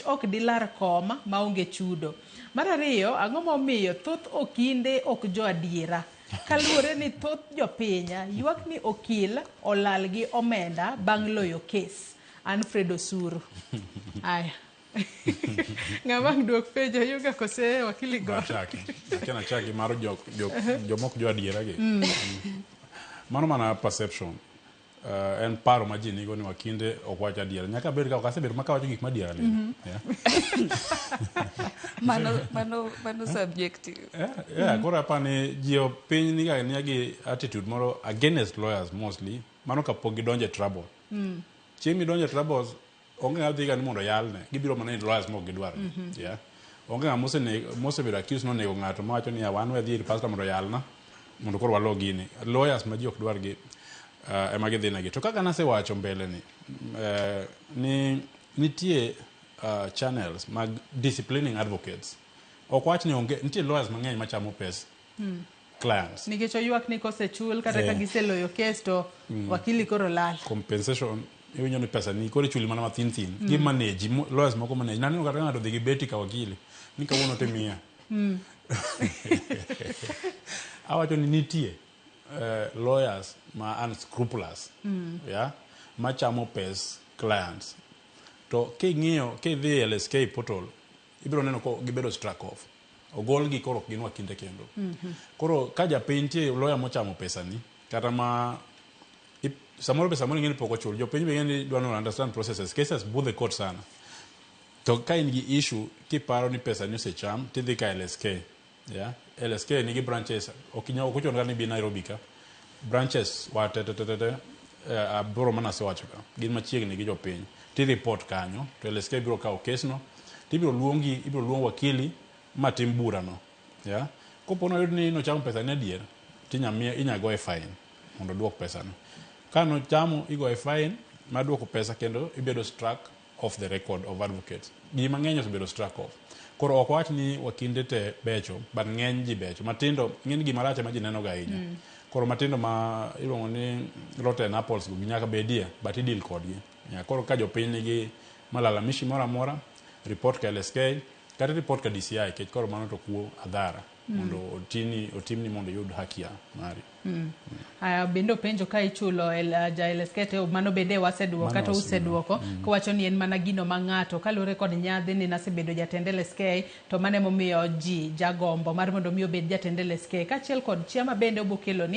ok dilar koma maonge chudo. Mar ariyo, ang'o momiyo thoth okinde ok jo adiera kaluwore ni thoth jopinya ywak ni okil olal gi omenda bang' loyo kes. Alfred Osuru. Aya. Ng'amang duok penjo yuga kose wakili go. Kena chaki maro jomok jo adiera gi. Mano mana perception. En paro ma ji nigo ni wakinde ok wach adiera. Nyaka bed ka ok asebedo maka wacho gik madiera ni. Mano subjective. Koro apani ji piny niga gi attitude moro against lawyers mostly. Mano kapok gidonje trouble. Chieng' midonje troubles onge ng'a dhiga ni mondo yalne. Gibiro mana ni lawyers mok gidwar. Onge ng'a mosebedo accused no nego ng'ato mawacho ni wan we dhi ir pastor mondo yalna mondo koro walo gini. Lawyers ma ji ok dwar gi ema gidhi negi. To kaka nasewacho mbele ni nitie channels mag disciplining advocates. Ok wach ni onge nitie lawyers mang'eny machamo pes clients. Nikech ywak ni kosechul kata ka giseloyo kes to wakili koro lal. Compensation iwinjo ni pesa ni koro chuli mana mathin thin. Gi manage lawyers moko manage. Naneno kata ng'ato dhi gi beti ka wakili ni kawuono te miya. Awacho ni nitie lawyers ma unscrupulous machamo pes clients. To king'iyo kidhi LSK portal ibiro neno ko gibedo struck off. Ogol gi koro gin wakinde kendo. Koro ka japiny nitie lawyer mochamo pesa ni kata ma samoro pesa moro ng'eni pok ochul. Jopiny be ng'eni dwa no understand processes. Cases budhe court sana. To ka in gi issue kiparo ni pesa ni osecham tidhi ka LSK. LSK nigi branches okuchono ni bi Nairobi ka. Branches wa aboro mana sewacho ka. Gin machiegni gi jopiny. Ti report kanyo to LSK biro kawo kesno. Ibiro luong wakili matim bura no. Kopo no yud ni no chamo pesa ni adier inya go e fine mondo duok pesa no. Ka no chamo igo e fine ma duoko pesa kendo ibedo struck off the record of advocates. Ji mang'eny osebedo struck off. Koro ok wach ni wakinde te becho, but ng'eny ji becho. Matindo ng'eny gima rach ma ji neno ga ahinya. Koro matindo ma iluongo ni rotten apples go nyaka bedie but idil kodgi. Koro ka jopiny nigi malalamishi moro amora report ka LSK kata report ka DCI kech koro mano to kuo adhara mondo otimni mondo yud haki mari. Bendo penjo ka ichulo ja LSK te mano bende waseduoko kata useduoko kawacho ni en mana gino ma ng'ato kalure kod nyadhi ni nasebedo jatend LSK to mane momiyo ji jagombo mar mondo miyo bed jatend LSK kachiel kod chiama bende obokelo ni